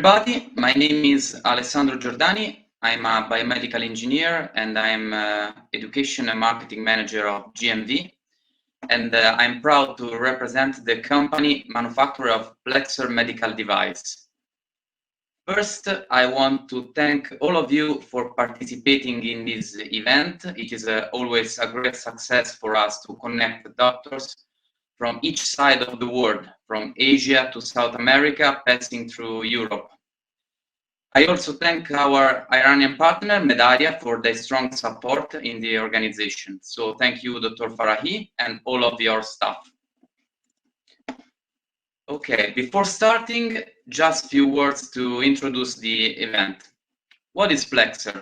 everybody, my name is Alessandro Giordani. I'm a biomedical engineer and I'm Education and Marketing Manager of GMV. And I'm proud to represent the company manufacturer of Plexr medical device. First, I want to thank all of you for participating in this event. It is always a great success for us to connect doctors from each side of the world, from Asia to South America, passing through Europe. I also thank our Iranian partner, Medaria, for their strong support in the organization. So thank you, Dr. Farahi, and all of your staff. Okay, before starting, just a few words to introduce the event. What is Plexr?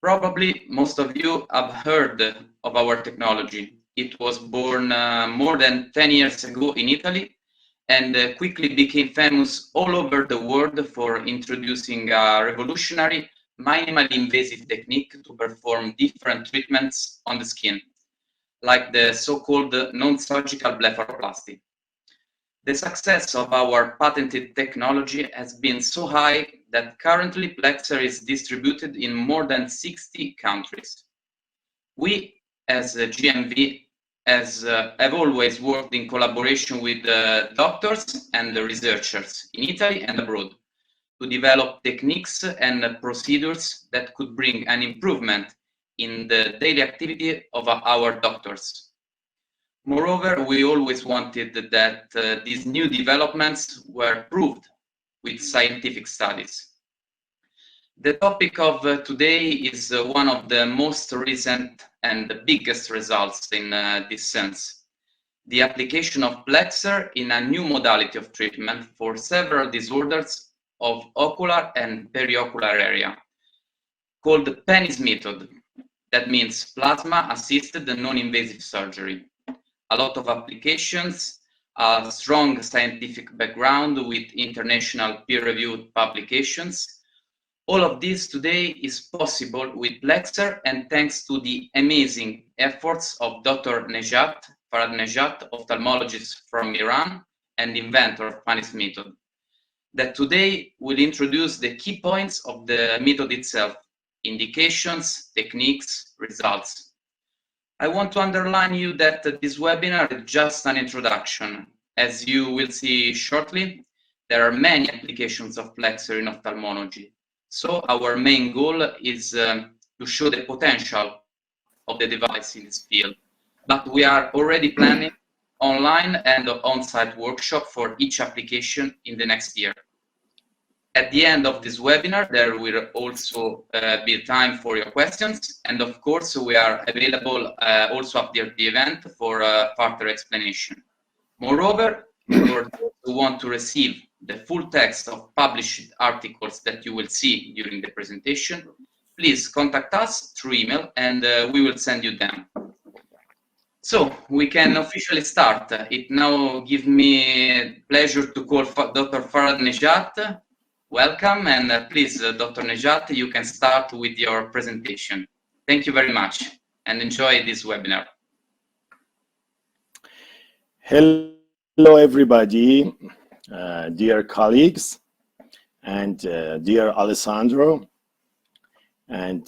Probably most of you have heard of our technology. It was born more than 10 years ago in Italy and quickly became famous all over the world for introducing a revolutionary, minimally invasive technique to perform different treatments on the skin, like the so-called non-surgical blepharoplasty. The success of our patented technology has been so high that currently Plexr is distributed in more than 60 countries. We, as GMV, have always worked in collaboration with doctors and researchers in Italy and abroad to develop techniques and procedures that could bring an improvement in the daily activity of our doctors. Moreover, we always wanted that these new developments were proved with scientific studies. The topic of today is one of the most recent and the biggest results in this sense. The application of Plexr in a new modality of treatment for several disorders of ocular and periocular area, called the PANIS method. That means plasma-assisted non-invasive surgery. A lot of applications, a strong scientific background with international peer-reviewed publications. All of this today is possible with Plexr and thanks to the amazing efforts of Dr. Nejat, Farhad Nejat, ophthalmologist from Iran and inventor of PANIS method, that today will introduce the key points of the method itself, indications, techniques, results. I want to underline you that this webinar is just an introduction. As you will see shortly, there are many applications of Plexr in ophthalmology. So our main goal is to show the potential of the device in this field. But we are already planning online and on-site workshop for each application in the next year. At the end of this webinar, there will also be time for your questions. And of course, we are available also after the event for further explanation. Moreover, for those who want to receive the full text of published articles that you will see during the presentation, please contact us through email and we will send you them. So we can officially start. It now gives me pleasure to call Dr. Farhad Nejat. Welcome, and please, Dr. Nejat, you can start with your presentation. Thank you very much, and enjoy this webinar. Hello, everybody, dear colleagues, and dear Alessandro, and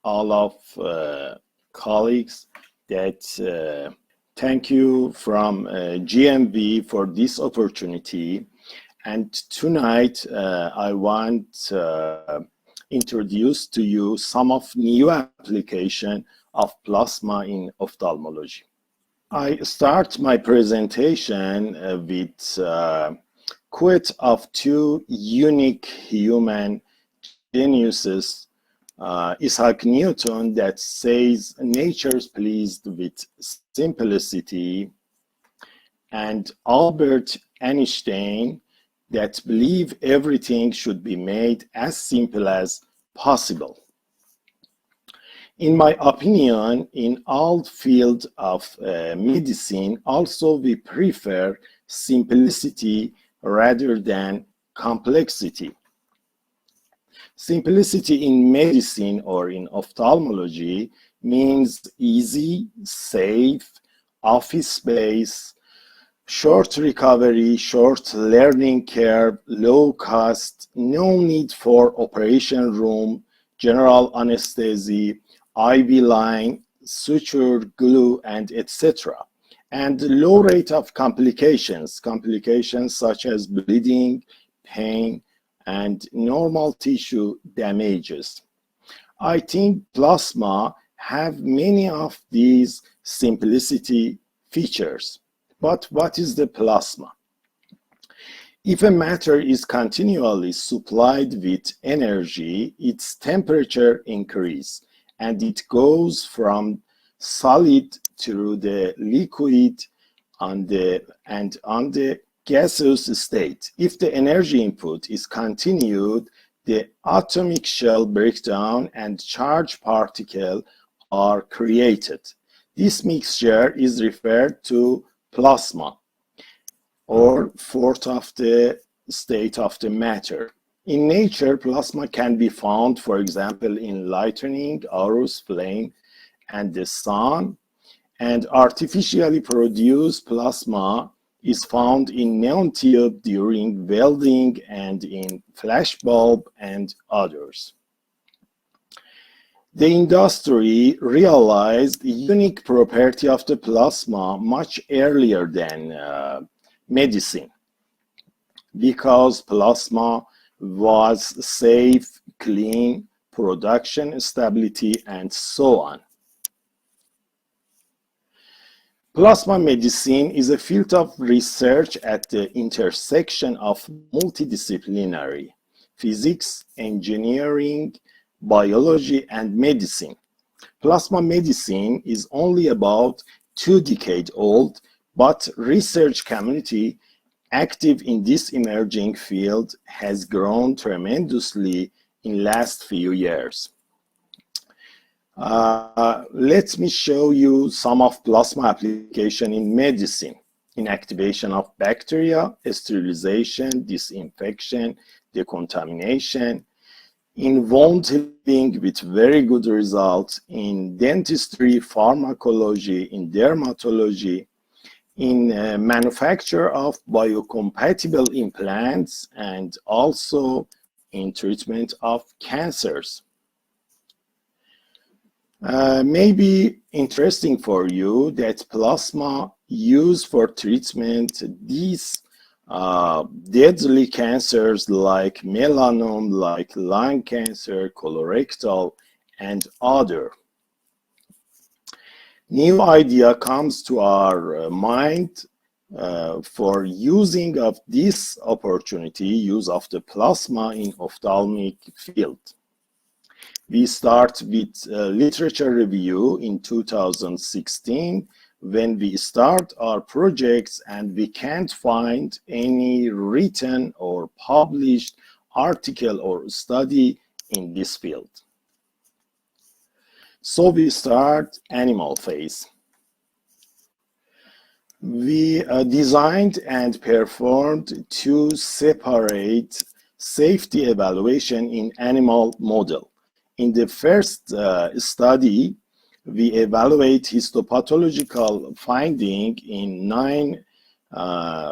all of colleagues that thank you from GMV for this opportunity. And tonight, I want to introduce to you some of new application of plasma in ophthalmology. I start my presentation with a quote of two unique human geniuses, Isaac Newton, that says, "Nature's pleased with simplicity," and Albert Einstein, that believe everything should be made as simple as possible. In my opinion, in all fields of medicine, also we prefer simplicity rather than complexity. Simplicity in medicine or in ophthalmology means easy, safe, office space, Short recovery, short learning curve, low cost, no need for operation room, general anesthesia, IV line, suture, glue, and etc. And low rate of complications such as bleeding, pain, and normal tissue damages. I think plasma have many of these simplicity features. But what is the plasma? If a matter is continually supplied with energy, its temperature increases and it goes from solid to the liquid on the gaseous state. If the energy input is continued, the atomic shell breakdown and charged particles are created. This mixture is referred to plasma, or fourth of the state of the matter. In nature, plasma can be found, for example, in lightning, Aurus flame, and the sun. And artificially produced plasma is found in neon tube during welding and in flash bulb and others. The industry realized the unique property of the plasma much earlier than medicine, because plasma was safe, clean, production stability, and so on. Plasma medicine is a field of research at the intersection of multidisciplinary physics, engineering, biology, and medicine. Plasma medicine is only about 2 decades old, but research community active in this emerging field has grown tremendously in last few years. Let me show you some of plasma application in medicine: inactivation of bacteria, sterilization, disinfection, decontamination, in wound healing with very good results, in dentistry, pharmacology, in dermatology, in manufacture of biocompatible implants, and also in treatment of cancers. Maybe interesting for you that plasma used for treatment these deadly cancers like melanoma, like lung cancer, colorectal, and other. New idea comes to our mind for using of this opportunity, use of the plasma in ophthalmic field. We start with literature review in 2016 when we start our projects, and we can't find any written or published article or study in this field. So we start animal phase. We designed and performed 2 separate safety evaluation in animal model. In the first study, we evaluate histopathological finding in 9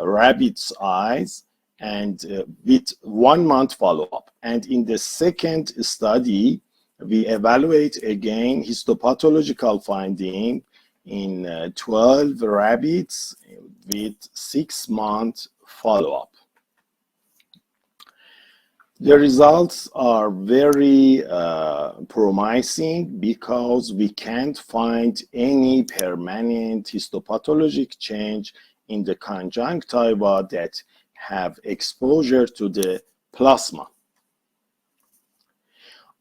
rabbits' eyes and with 1 month follow-up. And in the second study, we evaluate again histopathological finding in 12 rabbits with 6 month follow-up. The results are very promising because we can't find any permanent histopathologic change in the conjunctiva that have exposure to the plasma.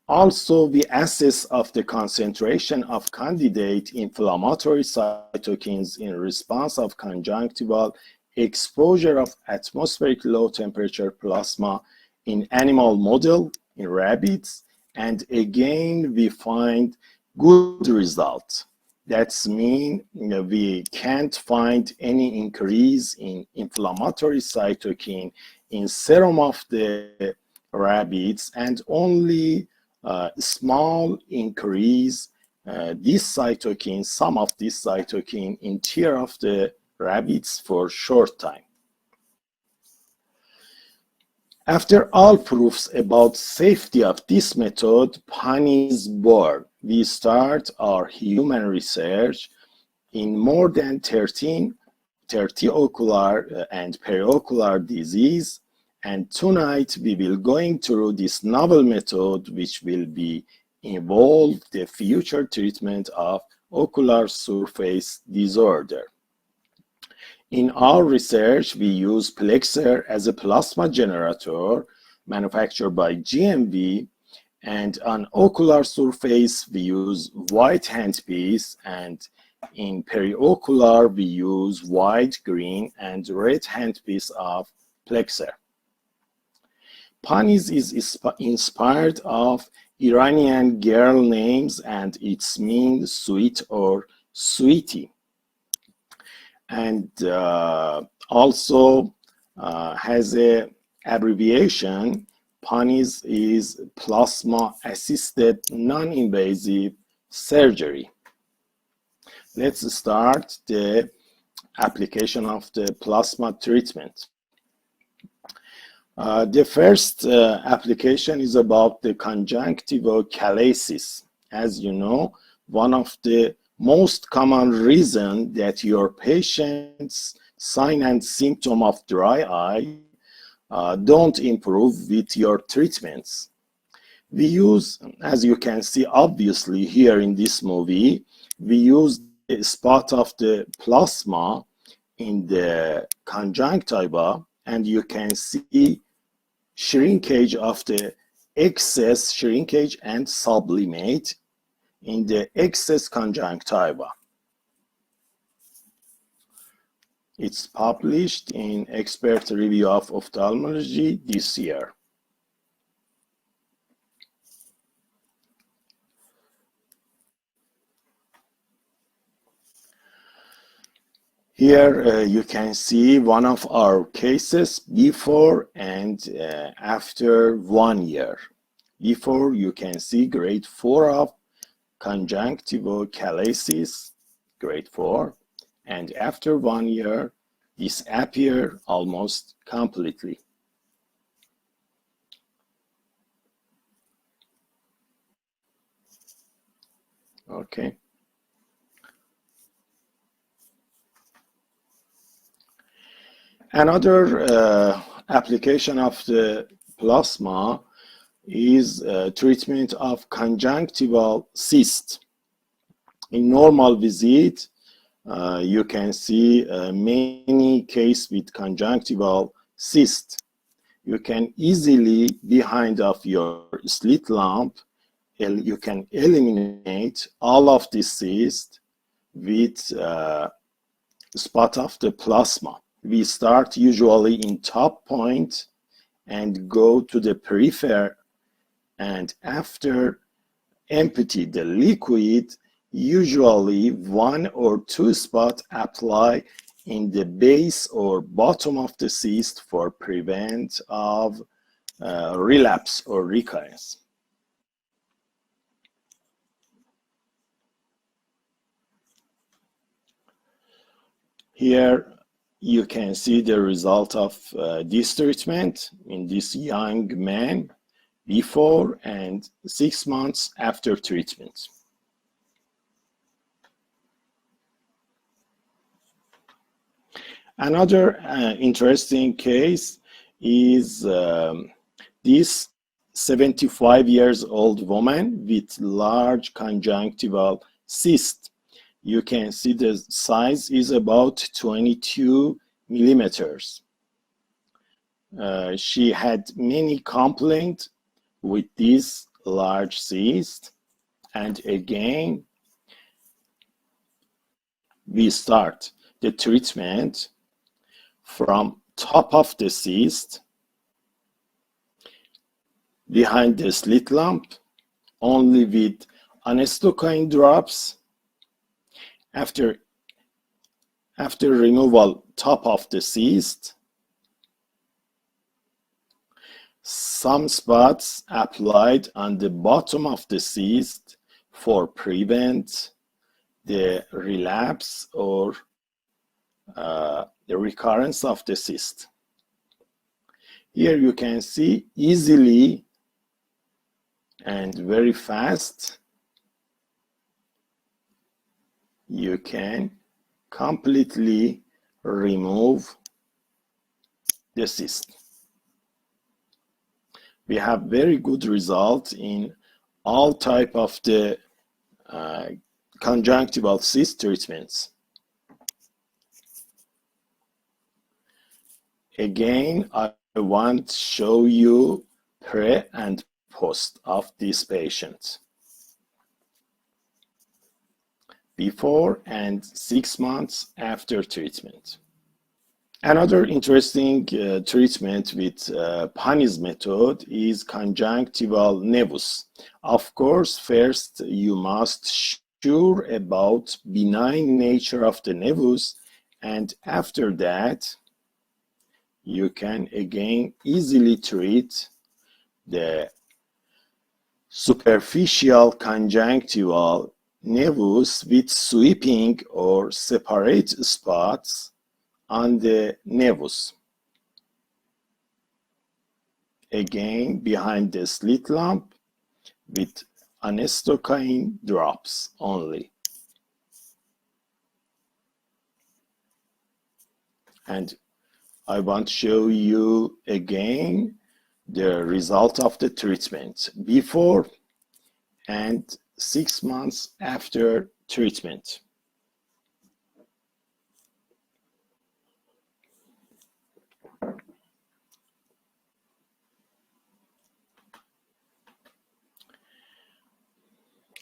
Also, we assess of the concentration of candidate inflammatory cytokines in response of conjunctival exposure of atmospheric low temperature plasma in animal model, in rabbits, and again we find good results. That's mean we can't find any increase in inflammatory cytokine in serum of the rabbits, and only small increase this cytokine, some of this cytokine in tear of the rabbits for short time. After all proofs about safety of this method, PANIS born. We start our human research in more than 30 ocular and periocular disease, and tonight we will going through this novel method which will be involve the future treatment of ocular surface disorder. In our research, we use Plexr as a plasma generator manufactured by GMV, and on ocular surface, we use white handpiece, and in periocular, we use white, green, and red handpiece of Plexr. PANIS is inspired of Iranian girl names, and its means sweet or sweetie. And also has a abbreviation. PANIS is plasma assisted non-invasive surgery. Let's start the application of the plasma treatment. The first application is about the conjunctivochalasis. As you know, one of the most common reason that your patient's sign and symptom of dry eye don't improve with your treatments. We use, as you can see obviously here in this movie, we use the spot of the plasma in the conjunctiva, and you can see shrinkage of the excess shrinkage and sublimate in the excess conjunctiva. It's published in Expert Review of Ophthalmology this year. Here you can see one of our cases before and after 1 year. Before, you can see grade 4 of conjunctivochalasis, grade 4, and after 1 year, disappear almost completely. Okay. Another application of the plasma is treatment of conjunctival cyst. In normal visit, you can see many cases with conjunctival cyst. You can easily, behind of your slit lamp, you can eliminate all of this cyst with spot of the plasma. We start usually in top point and go to the periphery, and after empty the liquid, usually 1 or 2 spots apply in the base or bottom of the cyst for prevent of relapse or recurrence. Here you can see the result of this treatment in this young man before and 6 months after treatment. Another interesting case is this 75 years old woman with large conjunctival cyst. You can see the size is about 22 millimeters. She had many complaints with this large cyst, and again we start the treatment from top of the cyst behind the slit lamp, only with anastocaine drops. After removal top of the cyst, some spots applied on the bottom of the cyst for prevent the relapse or the recurrence of the cyst. Here you can see easily and very fast you can completely remove the cyst. We have very good results in all type of the conjunctival cyst treatments. Again, I want to show you pre and post of this patient. Before and 6 months after treatment. Another interesting treatment with PANIS method is conjunctival nevus. Of course, first you must sure about benign nature of the nevus, and after that you can again easily treat the superficial conjunctival nevus with sweeping or separate spots on the nevus. Again, behind the slit lamp with anistocaine drops only. And I want to show you again the result of the treatment before and 6 months after treatment.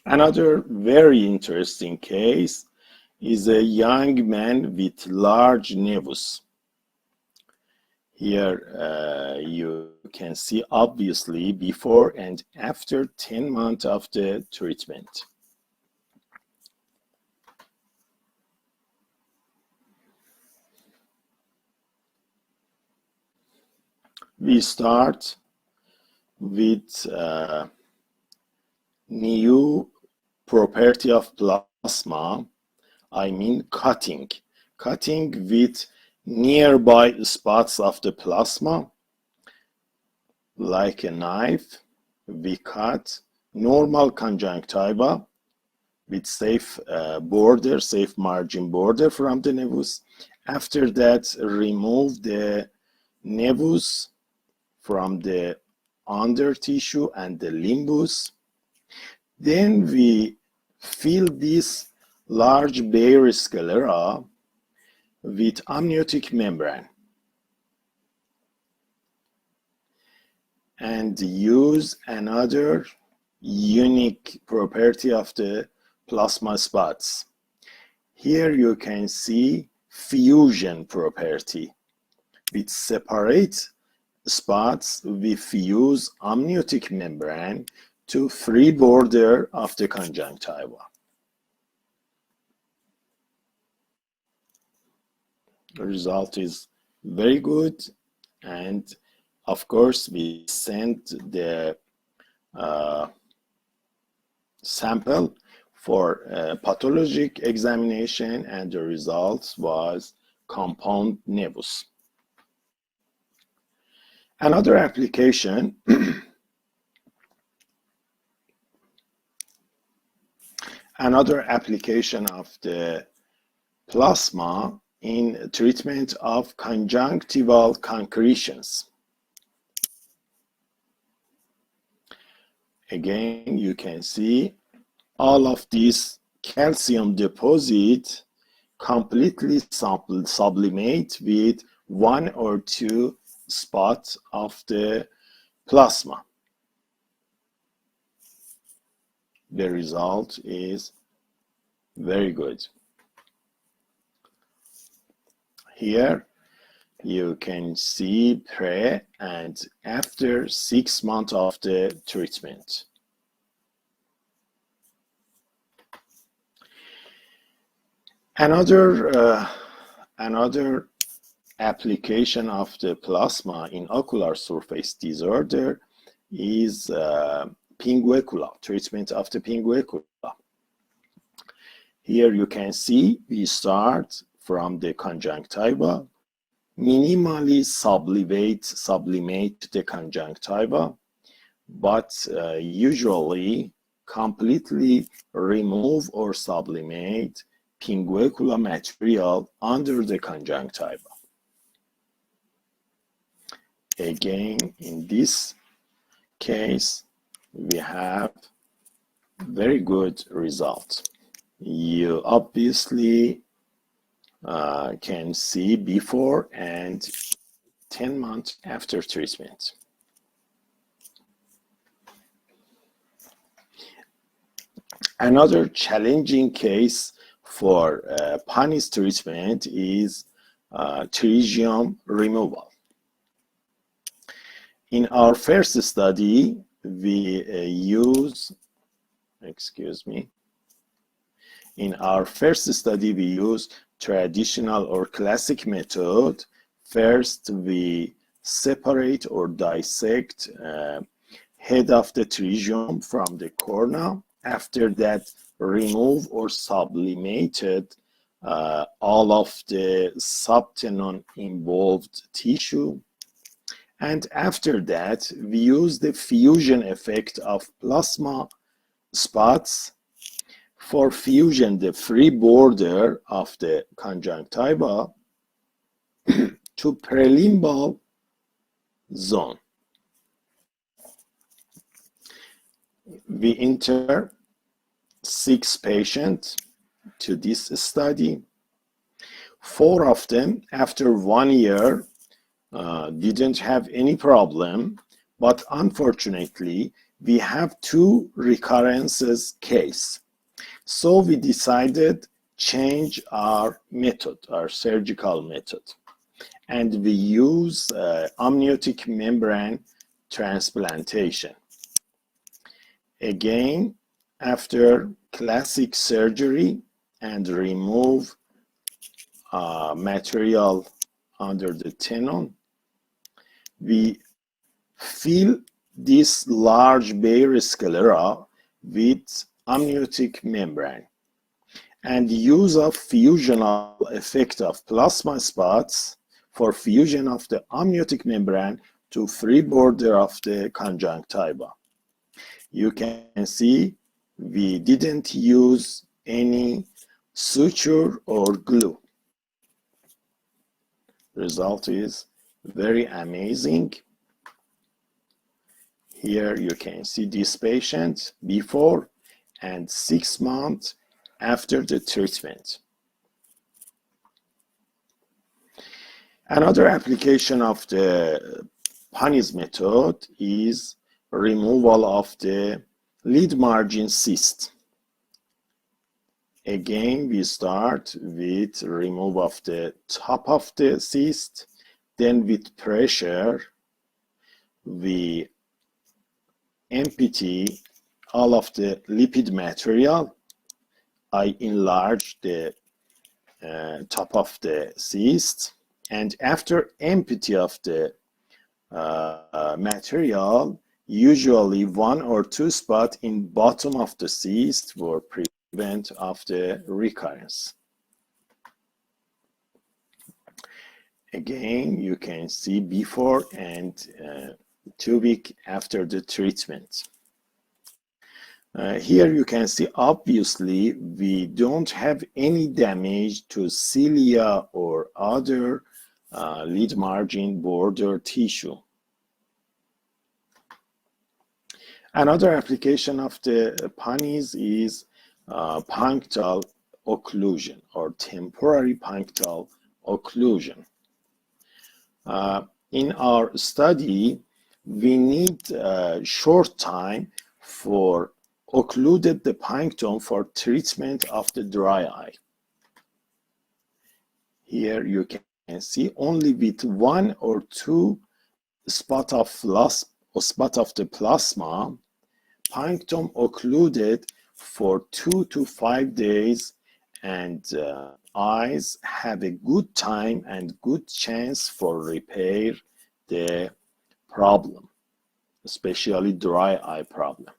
Another very interesting case is a young man with large nevus. Here you can see obviously before and after 10 months of the treatment. We start with new property of plasma, I mean cutting with nearby spots of the plasma. Like a knife, we cut normal conjunctiva with safe border, safe margin border from the nevus. After that, remove the nevus from the under tissue and the limbus. Then we fill this large bare sclera with amniotic membrane and use another unique property of the plasma spots. Here you can see fusion property. With separate spots, we fuse amniotic membrane to free border of the conjunctiva. The result is very good, and of course we sent the sample for pathologic examination, and the result was compound nevus. Another application of the plasma in treatment of conjunctival concretions. Again, you can see all of these calcium deposits completely sublimate with 1 or 2 spots of the plasma. The result is very good. Here you can see pre and after 6 months of the treatment. Another application of the plasma in ocular surface disorder is pinguecula, treatment of the pinguecula. Here you can see we start from the conjunctiva, minimally sublimate the conjunctiva, but usually completely remove or sublimate pinguicular material under the conjunctiva. Again, in this case, we have very good result. You obviously can see before and 10 months after treatment. Another challenging case for PANIS treatment is pterygium removal. In our first study, we use traditional or classic method. First, we separate or dissect head of the pterygium from the cornea. After that, remove or sublimated all of the subtenon involved tissue. And after that, we use the fusion effect of plasma spots for fusion the free border of the conjunctiva to prelimbal zone. We enter 6 patients to this study. 4 of them, after 1 year, didn't have any problem, but unfortunately, we have 2 recurrences case. So we decided change our method, our surgical method, and we use amniotic membrane transplantation. Again, after classic surgery and remove material under the tenon, we fill this large bare sclera with amniotic membrane and use of fusional effect of plasma spots for fusion of the amniotic membrane to free border of the conjunctiva. You can see we didn't use any suture or glue. Result is very amazing. Here you can see this patient before and 6 months after the treatment. Another application of the PANIS method is removal of the lid margin cyst. Again, we start with remove of the top of the cyst, then with pressure, we empty all of the lipid material. I enlarge the top of the cyst, and after empty of the material, usually 1 or 2 spots in bottom of the cyst for prevent of the recurrence. Again, you can see before and 2 weeks after the treatment. Here you can see obviously we don't have any damage to cilia or other lid margin border tissue. Another application of the PANIS is punctal occlusion or temporary punctal occlusion. In our study, we need a short time for occluded the punctum for treatment of the dry eye. Here you can see only with 1 or 2 spots of the plasma, punctum occluded for 2 to 5 days, and eyes have a good time and good chance for repair the problem, especially dry eye problem.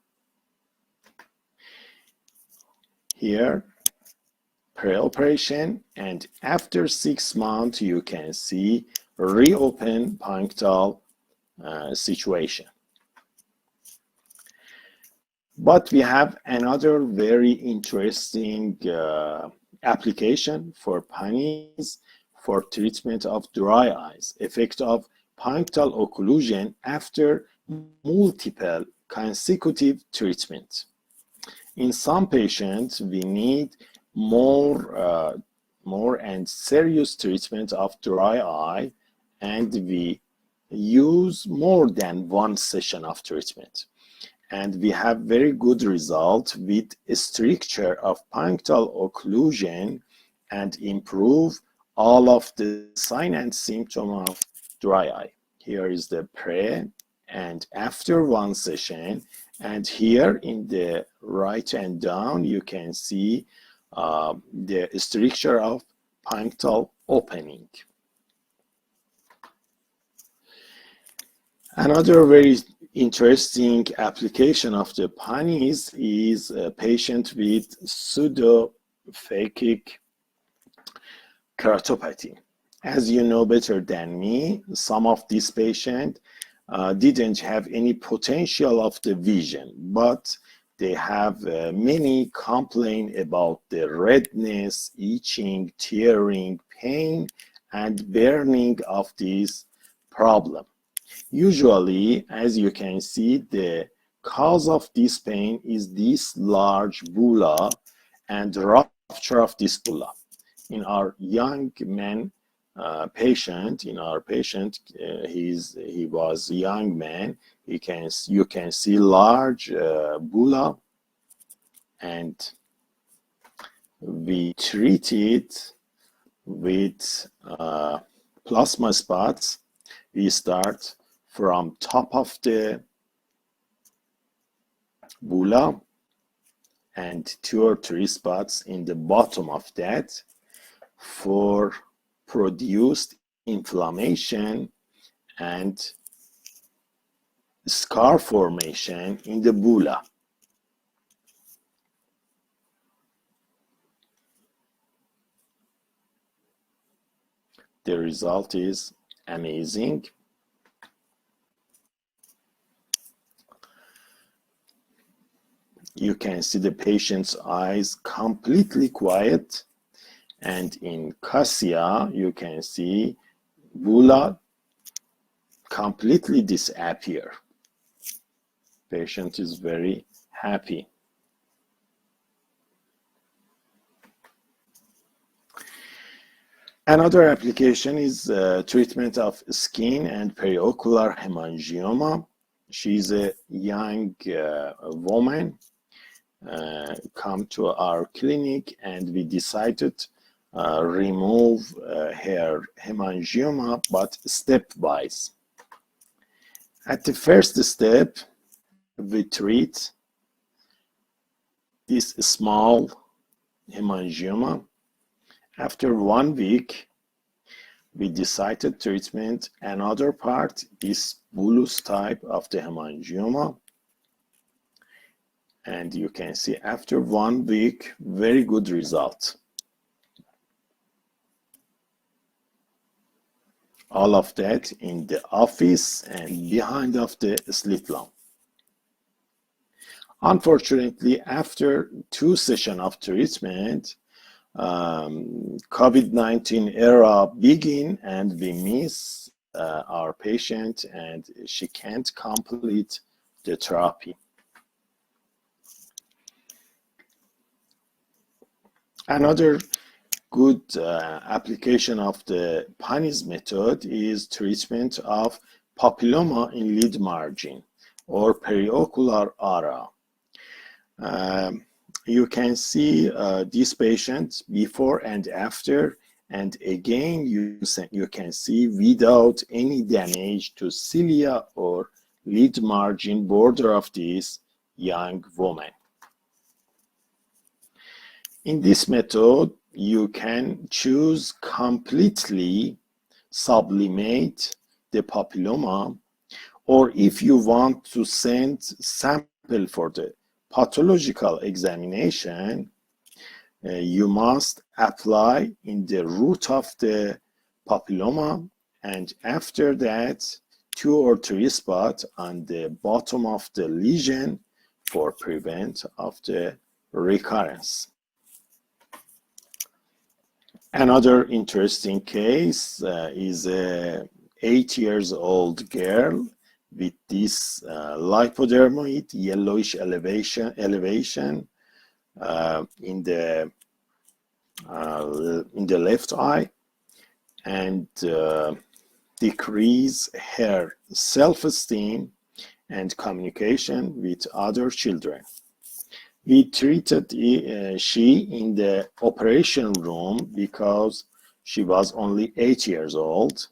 Here, pre-operation, and after 6 months you can see reopen punctal situation. But we have another very interesting application for PANIS for treatment of dry eyes, effect of punctal occlusion after multiple consecutive treatment. In some patients, we need more and serious treatment of dry eye, and we use more than one session of treatment. And we have very good result with stricture of punctal occlusion and improve all of the sign and symptom of dry eye. Here is the pre and after one session, and here in the right and down you can see the stricture of punctal opening. Another very interesting application of the PANIS is a patient with pseudophakic keratopathy. As you know better than me, some of these patients didn't have any potential of the vision, but they have many complaints about the redness, itching, tearing, pain, and burning of this problem. Usually, as you can see, the cause of this pain is this large bulla and rupture of this bulla. In our young man patient, he was a young man. You can see large bulla, and we treat it with plasma spots. We start from top of the bulla and 2 or 3 spots in the bottom of that for produced inflammation and scar formation in the bulla. The result is amazing. You can see the patient's eyes completely quiet, and in cassia you can see bulla completely disappear. Patient is very happy. Another application is treatment of skin and periocular hemangioma. She's a young woman come to our clinic, and we decided remove her hemangioma, but stepwise. At the first step, we treat this small hemangioma. After 1 week, we decided treatment another part, this bullous type of the hemangioma. And you can see after 1 week, very good result. All of that in the office and behind of the slit lamp. Unfortunately, after 2 sessions of treatment, COVID-19 era begin, and we miss our patient, and she can't complete the therapy. Another good application of the PANIS method is treatment of papilloma in lid margin or periocular area. You can see this patient before and after, and again you can see without any damage to cilia or lid margin border of this young woman. In this method, you can choose completely sublimate the papilloma, or if you want to send sample for the pathological examination, you must apply in the root of the papilloma, and after that 2 or 3 spots on the bottom of the lesion for prevent of the recurrence. Another interesting case is a 8-year-old girl with this lipodermoid yellowish elevation in the left eye, and decrease her self-esteem and communication with other children. We treated she in the operation room because she was only 8 years old.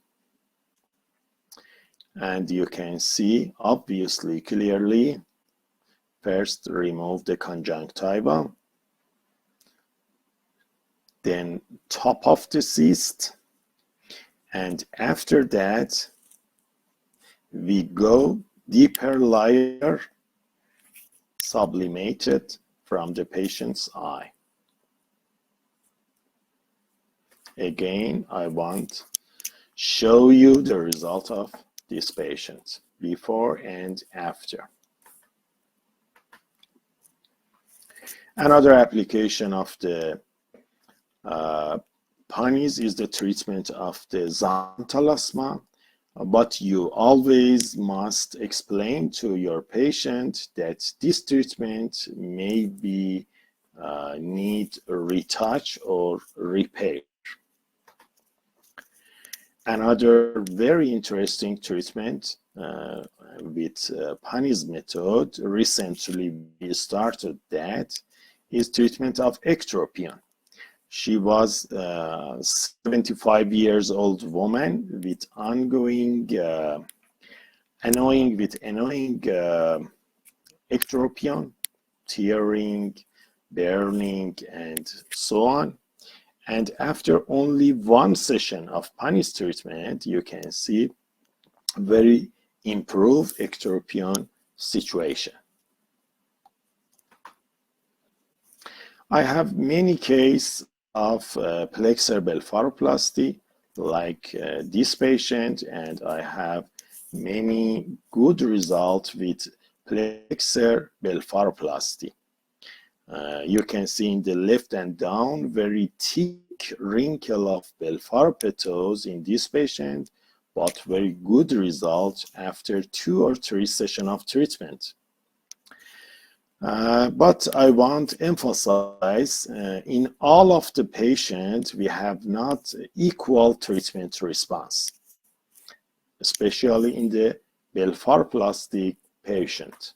And you can see obviously clearly, first remove the conjunctiva, then top of the cyst, and after that we go deeper layer sublimated from the patient's eye. Again, I want to show you the result of this patient before and after. Another application of the PANIS is the treatment of the xanthelasma, but you always must explain to your patient that this treatment may be need retouch or repair. Another very interesting treatment with PANIS method, recently we started that, is treatment of ectropion. She was a 75-year-old woman with ongoing annoying ectropion, tearing, burning, and so on. And after only 1 session of PANIS treatment, you can see very improved ectropion situation. I have many cases of Plexr blepharoplasty like this patient, and I have many good results with Plexr blepharoplasty. You can see in the left and down very thick wrinkle of blepharopetals in this patient, but very good results after 2 or 3 sessions of treatment. But I want to emphasize in all of the patients we have not equal treatment response, especially in the blepharoplastic patient.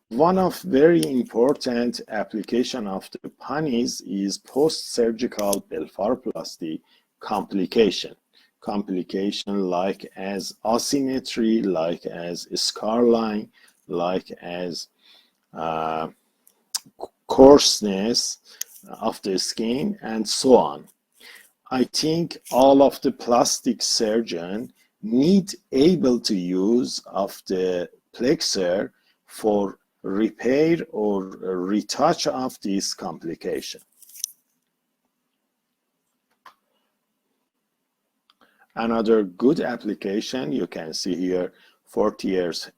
One of very important application of the PANIS is post-surgical blepharoplasty complication. Complication like as asymmetry, like as scar line, like as coarseness of the skin, and so on. I think all of the plastic surgeon need able to use of the Plexr for repair or retouch of this complication. Another good application, you can see here 40 years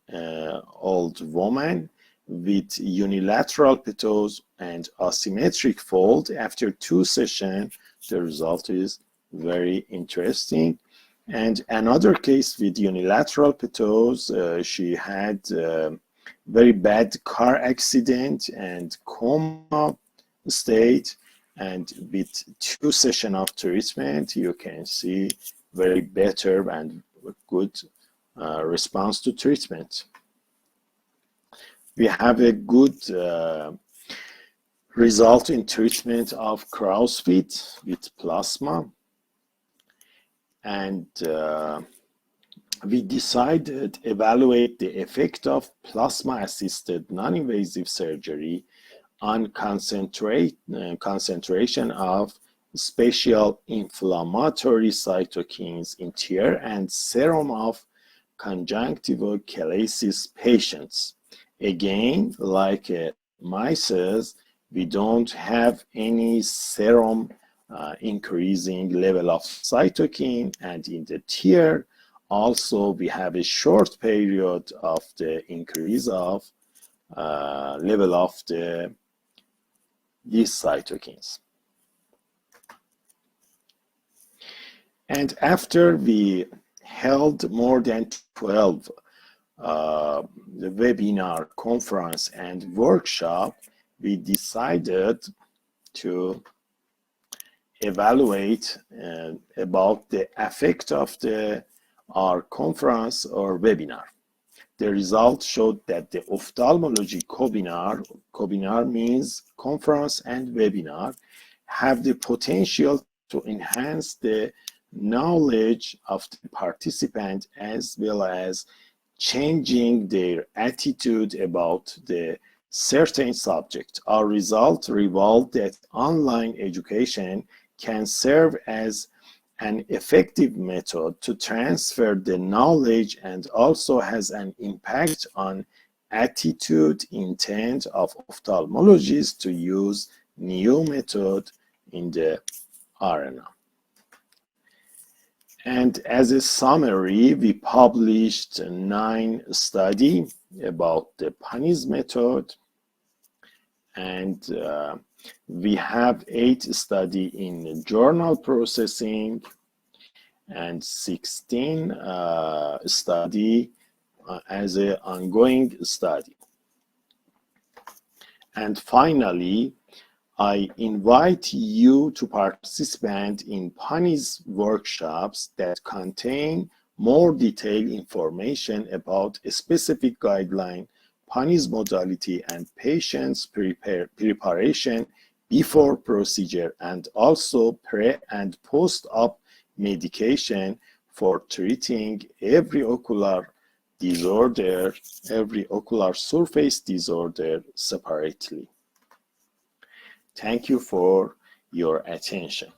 old woman with unilateral petals and asymmetric fold. After 2 sessions, the result is very interesting. And another case with unilateral petals, she had very bad car accident and coma state, and with 2 sessions of treatment, you can see very better and good response to treatment. We have a good result in treatment of crow's feet with plasma, and we decided to evaluate the effect of plasma-assisted non-invasive surgery on concentration of special inflammatory cytokines in tear and serum of conjunctival chalasis patients. Again, like mice, We don't have any serum increasing level of cytokine, and in the tear also we have a short period of the increase of level of these cytokines. And after we held more than 12 the webinar, conference, and workshop, we decided to evaluate about the effect of our conference or webinar. The results showed that the ophthalmology webinar means conference and webinar, have the potential to enhance the knowledge of the participant as well as changing their attitude about the certain subject. Our result revealed that online education can serve as an effective method to transfer the knowledge and also has an impact on attitude intent of ophthalmologists to use new method in the arena. And as a summary, we published 9 studies about the PANIS method, and we have 8 studies in journal processing and 16 studies as an ongoing study. And finally, I invite you to participate in PANIS workshops that contain more detailed information about a specific guideline, PANIS modality, and patient's preparation before procedure, and also pre- and post-op medication for treating every ocular disorder, every ocular surface disorder separately. Thank you for your attention.